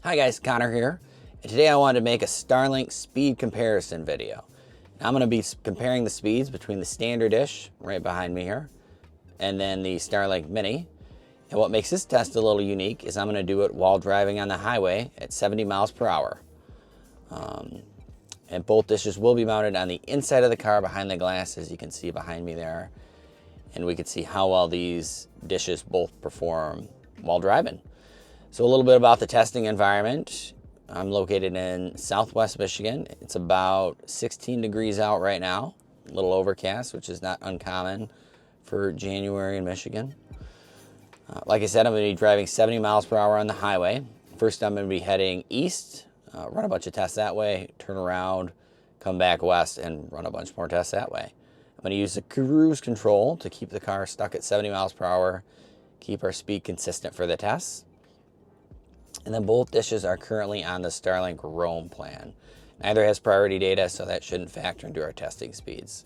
Hi guys, Connor here, and today I wanted to make a Starlink speed comparison video. Now I'm going to be comparing the speeds between the standard dish, right behind me here, and then the Starlink Mini. And what makes this test a little unique is I'm going to do it while driving on the highway at 70 miles per hour. And both dishes will be mounted on the inside of the car behind the glass, as you can see behind me there. And we can see how well these dishes both perform while driving. So a little bit about the testing environment. I'm located in Southwest Michigan. It's about 16 degrees out right now, a little overcast, which is not uncommon for January in Michigan. Like I said, I'm going to be driving 70 miles per hour on the highway. First, I'm going to be heading east, run a bunch of tests that way, turn around, come back west, and run a bunch more tests that way. I'm going to use the cruise control to keep the car stuck at 70 miles per hour, keep our speed consistent for the tests. And then both dishes are currently on the Starlink Roam Plan. Neither has priority data, so that shouldn't factor into our testing speeds.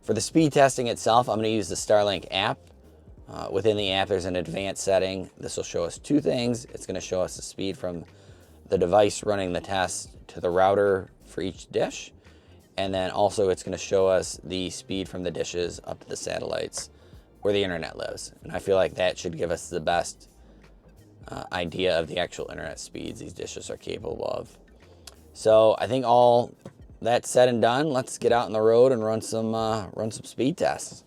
For the speed testing itself, I'm going to use the Starlink app. Within the app, there's an advanced setting. This will show us two things. It's going to show us the speed from the device running the test to the router for each dish. And then also it's going to show us the speed from the dishes up to the satellites where the internet lives. And I feel like that should give us the best idea of the actual internet speeds these dishes are capable of. So I think all that's said and done, let's get out on the road and run some speed tests.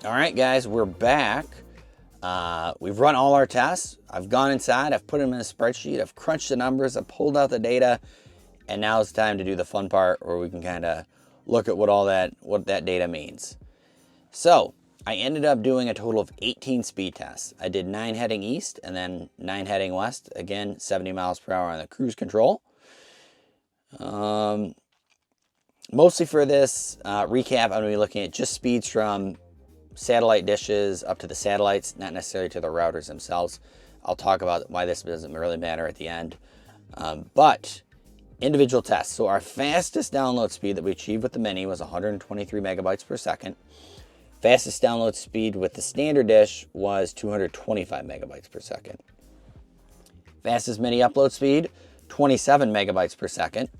All right, guys, we're back. We've run all our tests. I've gone inside, I've put them in a spreadsheet, I've crunched the numbers, I've pulled out the data, and now it's time to do the fun part where we can kind of look at what that data means. So I ended up doing a total of 18 speed tests. I did 9 heading east and then 9 heading west. Again, 70 miles per hour on the cruise control. Mostly for this recap, I'm going to be looking at just speeds from satellite dishes up to the satellites, not necessarily to the routers themselves. I'll talk about why this doesn't really matter at the end. But individual tests. So our fastest download speed that we achieved with the Mini was 123 megabytes per second. Fastest download speed with the standard dish was 225 megabytes per second. Fastest Mini upload speed, 27 megabytes per second.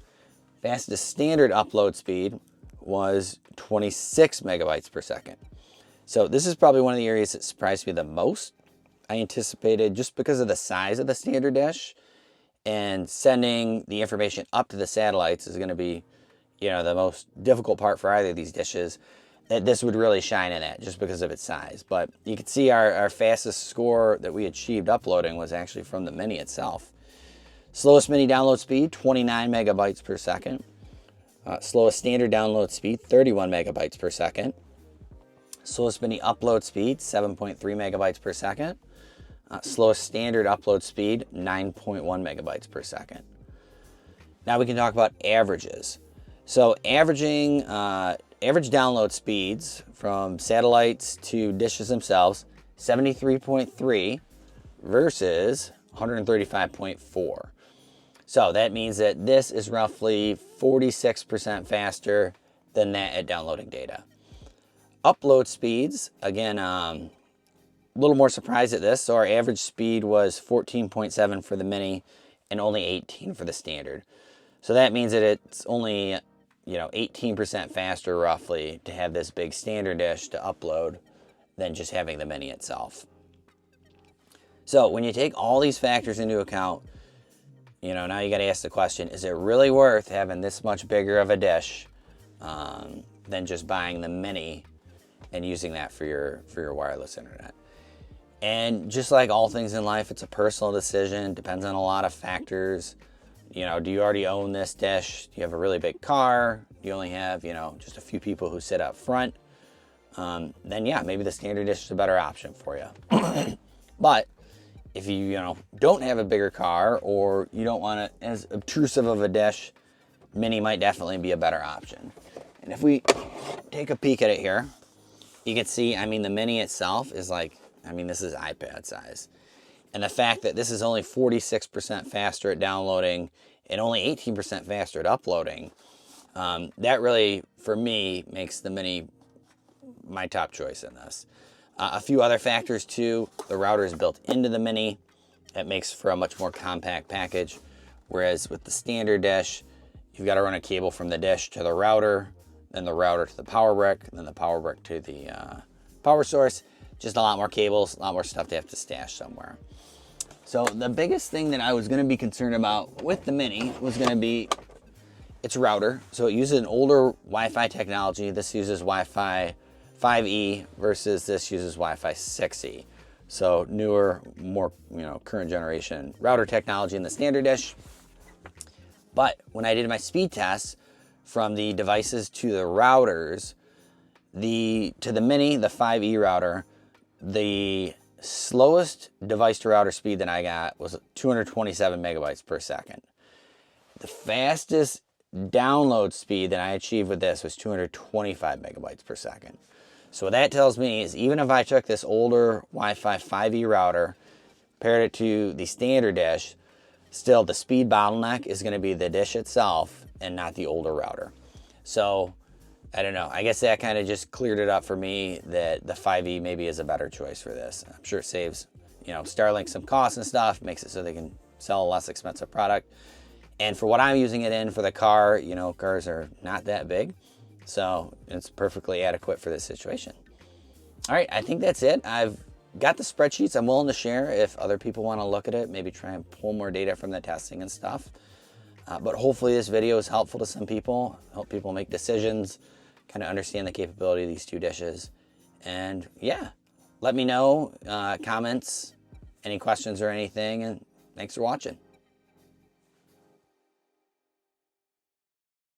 Fastest standard upload speed was 26 megabytes per second. So this is probably one of the areas that surprised me the most. I anticipated, just because of the size of the standard dish and sending the information up to the satellites is going to be, the most difficult part for either of these dishes, that this would really shine in that just because of its size. But you can see our fastest score that we achieved uploading was actually from the Mini itself. Slowest Mini download speed, 29 megabytes per second. Slowest standard download speed, 31 megabytes per second. Slowest Mini upload speed, 7.3 megabytes per second. Slowest standard upload speed, 9.1 megabytes per second. Now we can talk about averages. So average download speeds from satellites to dishes themselves, 73.3 versus 135.4. So that means that this is roughly 46% faster than that at downloading data. Upload speeds, again, a little more surprised at this. So our average speed was 14.7 for the Mini and only 18 for the standard. So that means that it's only 18% faster roughly to have this big standard dish to upload than just having the Mini itself. So when you take all these factors into account, now you got to ask the question, is it really worth having this much bigger of a dish than just buying the Mini and using that for your wireless internet? And just like all things in life, it's a personal decision, depends on a lot of factors. Do you already own this dish? Do you have a really big car? Do you only have, just a few people who sit up front? Then yeah, maybe the standard dish is a better option for you. But if you, don't have a bigger car or you don't want as obtrusive of a dish, Mini might definitely be a better option. And if we take a peek at it here, you can see, the Mini itself is this is iPad size. And the fact that this is only 46% faster at downloading and only 18% faster at uploading, that really, for me, makes the Mini my top choice in this. A few other factors too. The router is built into the Mini. That makes for a much more compact package. Whereas with the standard dish, you've got to run a cable from the dish to the router, then the router to the power brick, and then the power brick to the power source. Just a lot more cables, a lot more stuff to have to stash somewhere. So the biggest thing that I was going to be concerned about with the Mini was going to be its router. So it uses an older Wi-Fi technology. This uses Wi-Fi 5E versus this uses Wi-Fi 6E. So newer, more current generation router technology in the standard dish. But when I did my speed tests from the devices to the routers, to the Mini, the 5E router, the slowest device to router speed that I got was 227 megabytes per second. The fastest download speed that I achieved with this was 225 megabytes per second. So what that tells me is even if I took this older Wi-Fi 5E router, paired it to the standard dish, still the speed bottleneck is going to be the dish itself and not the older router. So I don't know. I guess that kind of just cleared it up for me that the 5E maybe is a better choice for this. I'm sure it saves, Starlink some costs and stuff, makes it so they can sell a less expensive product. And for what I'm using it in for the car, cars are not that big. So it's perfectly adequate for this situation. All right, I think that's it. I've got the spreadsheets I'm willing to share if other people want to look at it, maybe try and pull more data from the testing and stuff. But hopefully this video is helpful to some people, help people make decisions, kind of understand the capability of these two dishes, And yeah, let me know, comments, any questions or anything, and thanks for watching.